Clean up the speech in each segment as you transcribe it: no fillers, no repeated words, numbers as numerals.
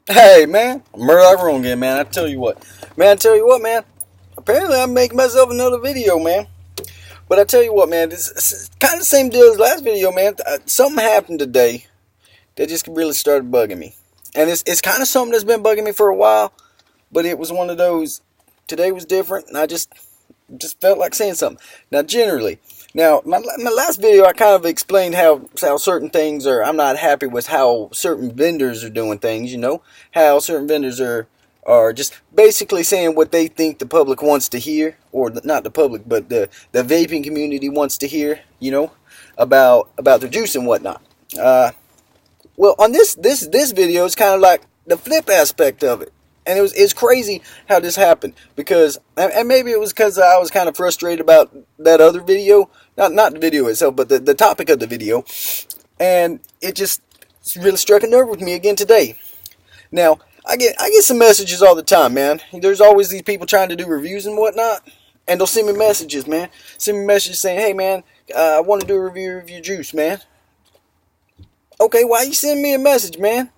Hey man, Murdoch wrong again, man. I tell you what, man. Apparently, I'm making myself another video, man. But I tell you what, man, it's kind of the same deal as last video, man. Something happened today that just really started bugging me, and it's kind of something that's been bugging me for a while. But it was one of those. Today was different, and I just felt like saying something. Now, generally, my last video, I kind of explained how certain things are. I'm not happy with how certain vendors are doing things. You know, how certain vendors are just basically saying what they think the public wants to hear, or not the public, but the vaping community wants to hear. You know, about their juice and whatnot. Well, on this video, it's kind of like the flip aspect of it, and it's crazy how this happened because, and maybe it was because I was kind of frustrated about that other video, not the video itself, but the topic of the video, and it just really struck a nerve with me again today. Now, I get some messages all the time, man. There's always these people trying to do reviews and whatnot, and they'll send me messages, man. Send me messages saying, "Hey, man, I want to do a review of your juice, man." Okay, why you send me a message, man?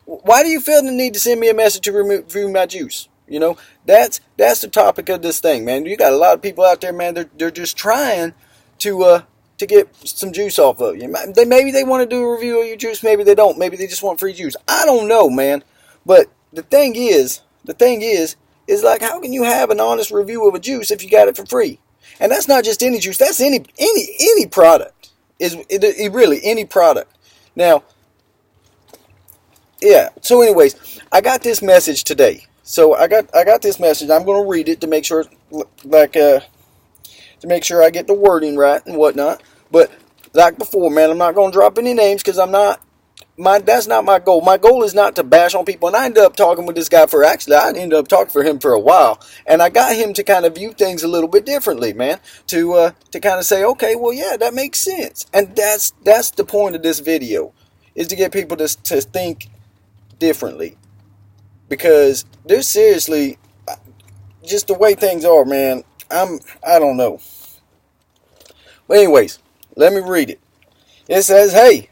Why do you feel the need to send me a message to review my juice? You know, that's the topic of this thing, man. You got a lot of people out there, man. They're just trying to get some juice off of you. Maybe they want to do a review of your juice. Maybe they don't. Maybe they just want free juice. I don't know, man. But the thing is like, how can you have an honest review of a juice if you got it for free? And that's not just any juice. That's any product. It really any product. Now, yeah. So, anyways, I got this message today. So I got this message. I'm going to read it to make sure, to make sure I get the wording right and whatnot. But like before, man, I'm not going to drop any names because I'm not. That's not my goal. My goal is not to bash on people. And I ended up talking with this guy I ended up talking for him for a while, and I got him to kind of view things a little bit differently, man. To kind of say, okay, well, yeah, that makes sense. And that's the point of this video, is to get people to think differently, because there's seriously just the way things are, man. I don't know. But anyways, let me read it. It says, "Hey,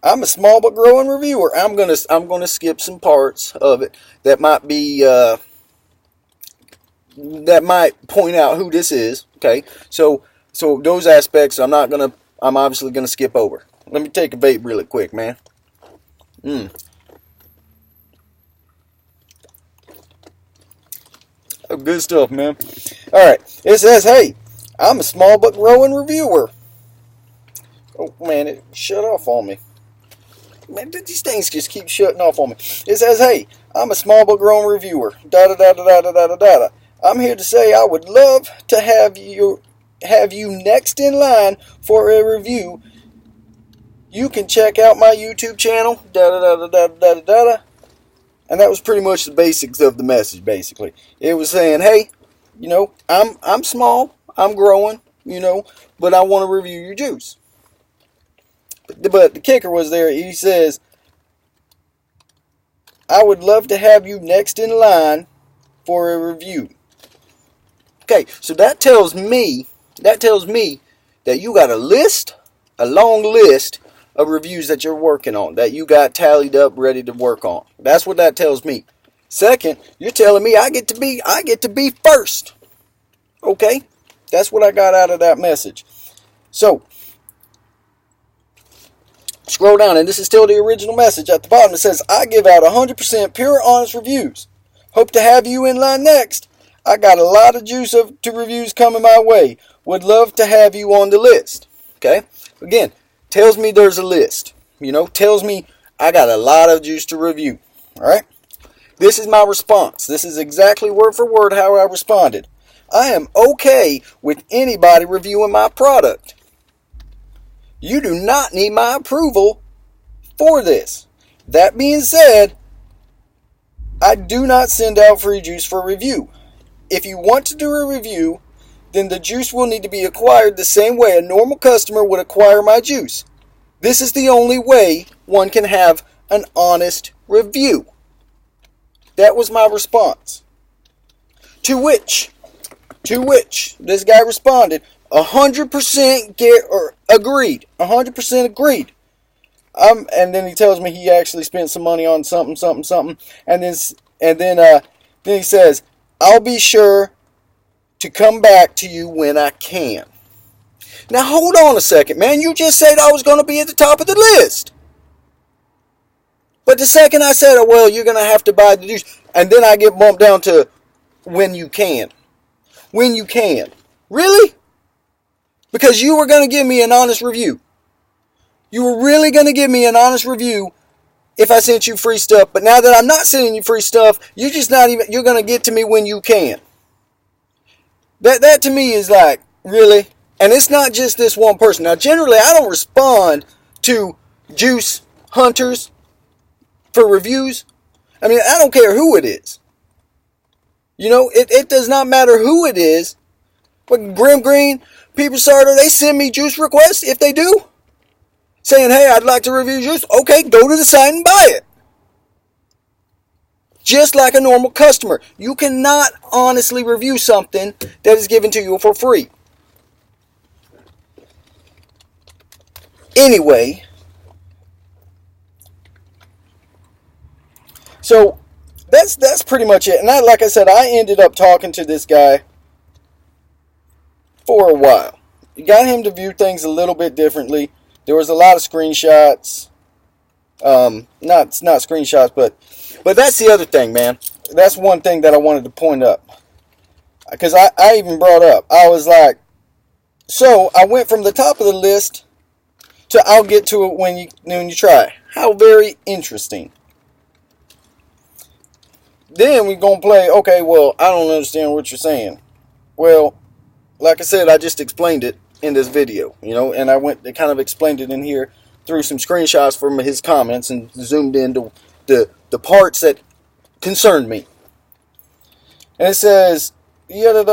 I'm a small but growing reviewer." I'm gonna skip some parts of it that might be that might point out who this is. Okay, so those aspects I'm obviously gonna skip over. Let me take a vape really quick, man. Oh, good stuff, man. All right, it says, "Hey, I'm a small but growing reviewer." Oh man, it shut off on me. Man, these things just keep shutting off on me. It says, "Hey, I'm a small but growing reviewer. Da da da da da da da da da. I'm here to say I would love to have you next in line for a review. You can check out my YouTube channel. Da da da da da da da da." And that was pretty much the basics of the message. Basically, it was saying, "Hey, I'm small, I'm growing, but I want to review your juice." But the kicker was there. He says, "I would love to have you next in line for a review." Okay, so that tells me that you got a long list of reviews that you're working on, that you got tallied up, ready to work on. That's what that tells me. Second, you're telling me I get to be first. Okay, that's what I got out of that message. So scroll down, and this is still the original message at the bottom. It says, "I give out 100% pure, honest reviews. Hope to have you in line next. I got a lot of juice to reviews coming my way. Would love to have you on the list." Okay? Again, tells me there's a list. Tells me I got a lot of juice to review. All right? This is my response. This is exactly word for word how I responded. "I am okay with anybody reviewing my product. You do not need my approval for this. That being said, I do not send out free juice for review. If you want to do a review, then the juice will need to be acquired the same way a normal customer would acquire my juice. This is the only way one can have an honest review." That was my response. To which this guy responded, 100% agreed. 100% agreed. and then he tells me he actually spent some money on something, and then he says, I'll be sure to come back to you when I can. Now hold on a second, man. You just said I was going to be at the top of the list. But the second I said, oh, well, you're going to have to buy the juice, and then I get bumped down to when you can. When you can. Really? Because you were going to give me an honest review. You were really going to give me an honest review if I sent you free stuff. But now that I'm not sending you free stuff, you're going to get to me when you can. That to me is like, really? And it's not just this one person. Now, generally, I don't respond to juice hunters for reviews. I mean, I don't care who it is. You know, it does not matter who it is. But Grim Green, Peeper Sarter, they send me juice requests if they do. Saying, hey, I'd like to review juice. Okay, go to the site and buy it. Just like a normal customer. You cannot honestly review something that is given to you for free. Anyway, so that's pretty much it. And like I said, I ended up talking to this guy for a while. You got him to view things a little bit differently. There was a lot of screenshots. Not screenshots, but that's the other thing, man. That's one thing that I wanted to point up. Because I even brought up, I was like, so I went from the top of the list to I'll get to it when you try. How very interesting. Then we're going to play, okay, well, I don't understand what you're saying. Well, like I said, I just explained it in this video, you know, and I kind of explained it in here through some screenshots from his comments and zoomed into the parts that concerned me. And it says, whoop.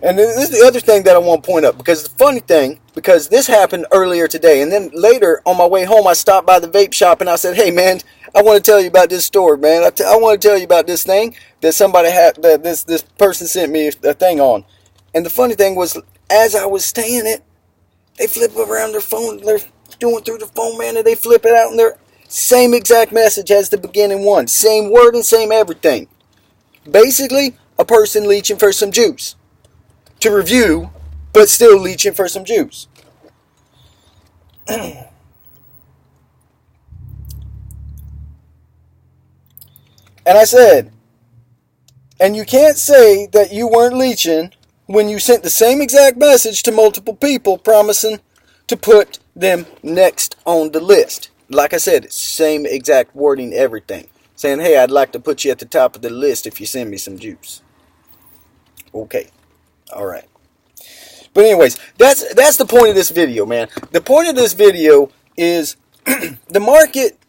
And this is the other thing that I want to point up, because the funny thing, because this happened earlier today, and then later on my way home I stopped by the vape shop and I said, hey man, I want to tell you about this story, man. I want to tell you about this thing that somebody had, that this person sent me a thing on. And the funny thing was, as I was saying it, they flip around their phone, they're doing through the phone, man, and they flip it out and they're same exact message as the beginning one. Same word and same everything. Basically, a person leeching for some juice to review, but still leeching for some juice. And I said, and you can't say that you weren't leeching when you sent the same exact message to multiple people promising to put them next on the list. Like I said, same exact wording, everything. Saying, hey, I'd like to put you at the top of the list if you send me some juice. Okay. Alright. But anyways, that's the point of this video, man. The point of this video is the market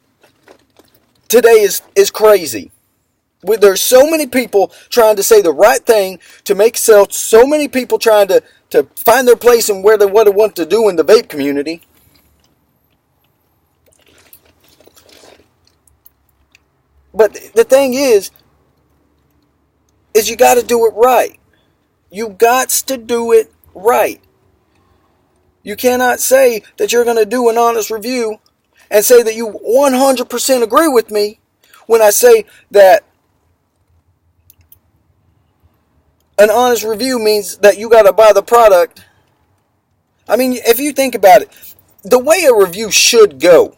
today is crazy. There's so many people trying to say the right thing to make sales. So many people trying to find their place in what they want to do in the vape community. But the thing is you got to do it right. You got to do it right. You cannot say that you're going to do an honest review and say that you 100% agree with me when I say that an honest review means that you got to buy the product. I mean, if you think about it, the way a review should go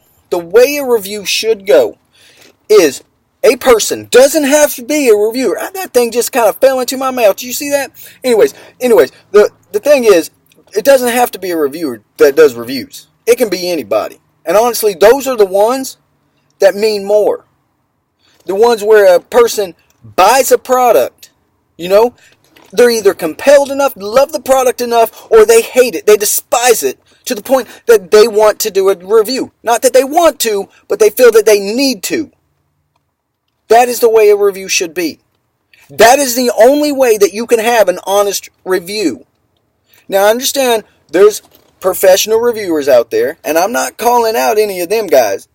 is a person doesn't have to be a reviewer. That thing just kind of fell into my mouth. Did you see that? Anyways, the thing is, it doesn't have to be a reviewer that does reviews. It can be anybody. And honestly, those are the ones that mean more. The ones where a person buys a product, you know, they're either compelled enough, love the product enough, or they hate it. They despise it to the point that they want to do a review. Not that they want to, but they feel that they need to. That is the way a review should be. That is the only way that you can have an honest review. Now, I understand there's professional reviewers out there, and I'm not calling out any of them guys,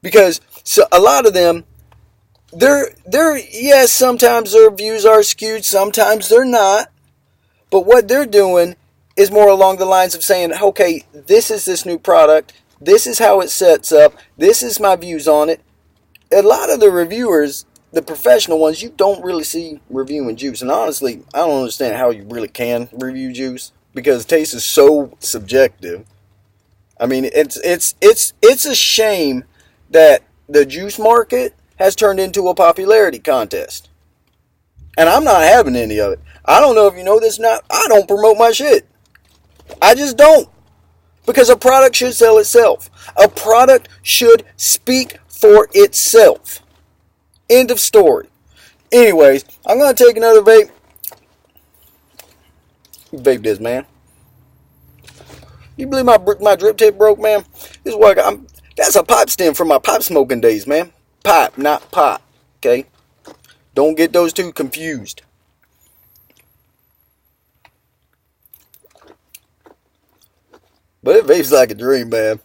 because a lot of them, Yes, sometimes their views are skewed, sometimes they're not. But what they're doing is more along the lines of saying, okay, this is this new product, this is how it sets up, this is my views on it. A lot of the reviewers, the professional ones, you don't really see reviewing juice. And honestly, I don't understand how you really can review juice, because taste is so subjective. I mean, it's a shame that the juice market has turned into a popularity contest. And I'm not having any of it. I don't know if you know this or not. I don't promote my shit. I just don't. Because a product should sell itself. A product should speak for itself. End of story. Anyways, I'm going to take another vape. Vape this, man. You believe my drip tip broke, man? This is what that's a pipe stem from my pipe smoking days, man. Pipe, not pot. Okay? Don't get those two confused. But it vapes like a dream, man.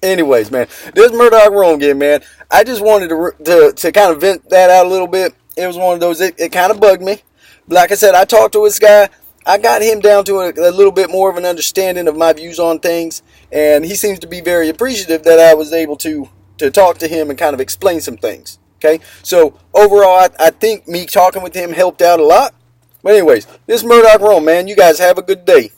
Anyways, man, this Murdoch Rome again, man. I just wanted to kind of vent that out a little bit. It was one of those, it kind of bugged me. Like I said, I talked to this guy. I got him down to a little bit more of an understanding of my views on things. And he seems to be very appreciative that I was able to talk to him and kind of explain some things. Okay, so overall, I think me talking with him helped out a lot. But anyways, this is Murdoch Rome, man. You guys have a good day.